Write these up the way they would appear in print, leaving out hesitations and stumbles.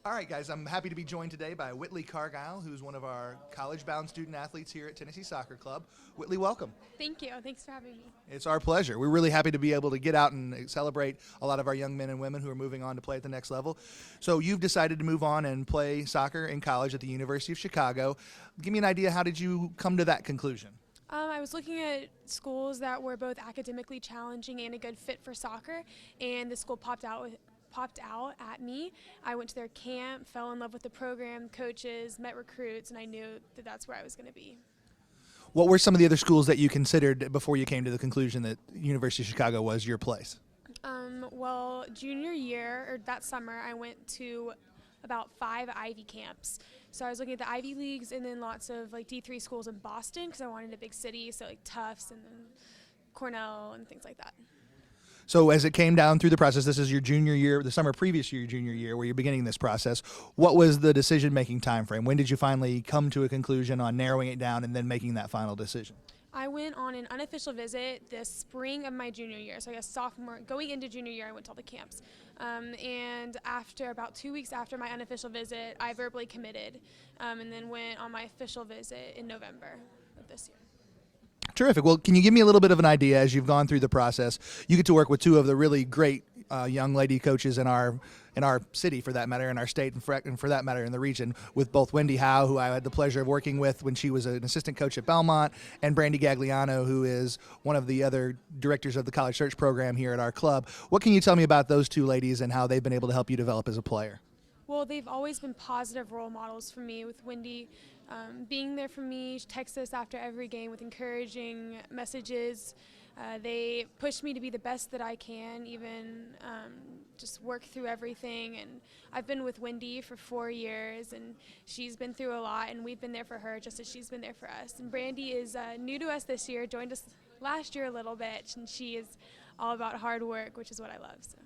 All right, guys, I'm happy to be joined today by Whitley Cargile, who's one of our college-bound student athletes here at Tennessee Soccer Club. Whitley, welcome. Thank you. Thanks for having me. It's our pleasure. We're really happy to be able to get out and celebrate a lot of our young men and women who are moving on to play at the next level. So you've decided to move on and play soccer in college at the University of Chicago. Give me an idea, how did you come to that conclusion? I was looking at schools that were both academically challenging and a good fit for soccer, and this school popped out at me. I went to their camp, fell in love with the program, coaches, met recruits, and I knew that that's where I was going to be. What were some of the other schools that you considered before you came to the conclusion that University of Chicago was your place? Well, junior year, or that summer, I went to about 5 Ivy camps. So I was looking at the Ivy Leagues and then lots of like D3 schools in Boston because I wanted a big city, so like Tufts and then Cornell and things like that. So as it came down through the process, this is your junior year, the summer previous to your junior year where you're beginning this process. What was the decision-making time frame? When did you finally come to a conclusion on narrowing it down and then making that final decision? I went on an unofficial visit the spring of my junior year. So I guess sophomore, going into junior year, I went to all the camps. And after about 2 weeks after my unofficial visit, I verbally committed and then went on my official visit in November of this year. Terrific. Well, can you give me a little bit of an idea as you've gone through the process? You get to work with two of the really great young lady coaches in our city, for that matter, in our state, and for that matter in the region, with both Wendy Howe, who I had the pleasure of working with when she was an assistant coach at Belmont, and Brandy Gagliano, who is one of the other directors of the college search program here at our club. What can you tell me about those two ladies and how they've been able to help you develop as a player? Well, they've always been positive role models for me, with Wendy being there for me. She texts us after every game with encouraging messages. They push me to be the best that I can, even just work through everything. And I've been with Wendy for 4 years, and she's been through a lot, and we've been there for her just as she's been there for us. And Brandy is new to us this year, joined us last year a little bit, and she is all about hard work, which is what I love. So.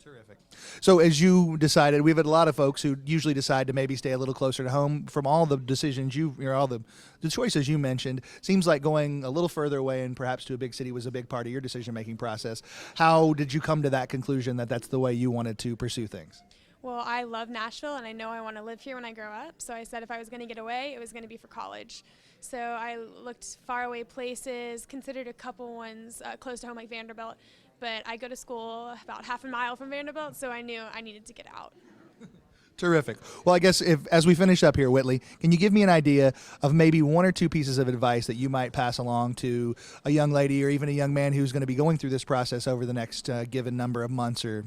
Terrific. So as you decided, we've had a lot of folks who usually decide to maybe stay a little closer to home. From all the decisions all the choices you mentioned, seems like going a little further away and perhaps to a big city was a big part of your decision-making process. How did you come to that conclusion that that's the way you wanted to pursue things? Well, I love Nashville, and I know I want to live here when I grow up, so I said if I was going to get away, it was going to be for college. So I looked faraway places, considered a couple ones close to home like Vanderbilt, but I go to school about half a mile from Vanderbilt, so I knew I needed to get out. Terrific. Well, I guess as we finish up here, Whitley, can you give me an idea of maybe one or two pieces of advice that you might pass along to a young lady or even a young man who's going to be going through this process over the next given number of months or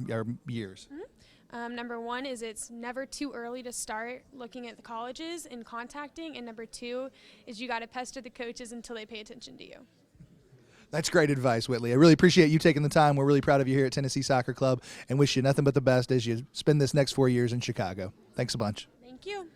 years? Mm-hmm. Number one is it's never too early to start looking at the colleges and contacting, and number two is you got to pester the coaches until they pay attention to you. That's great advice, Whitley. I really appreciate you taking the time. We're really proud of you here at Tennessee Soccer Club and wish you nothing but the best as you spend this next 4 years in Chicago. Thanks a bunch. Thank you.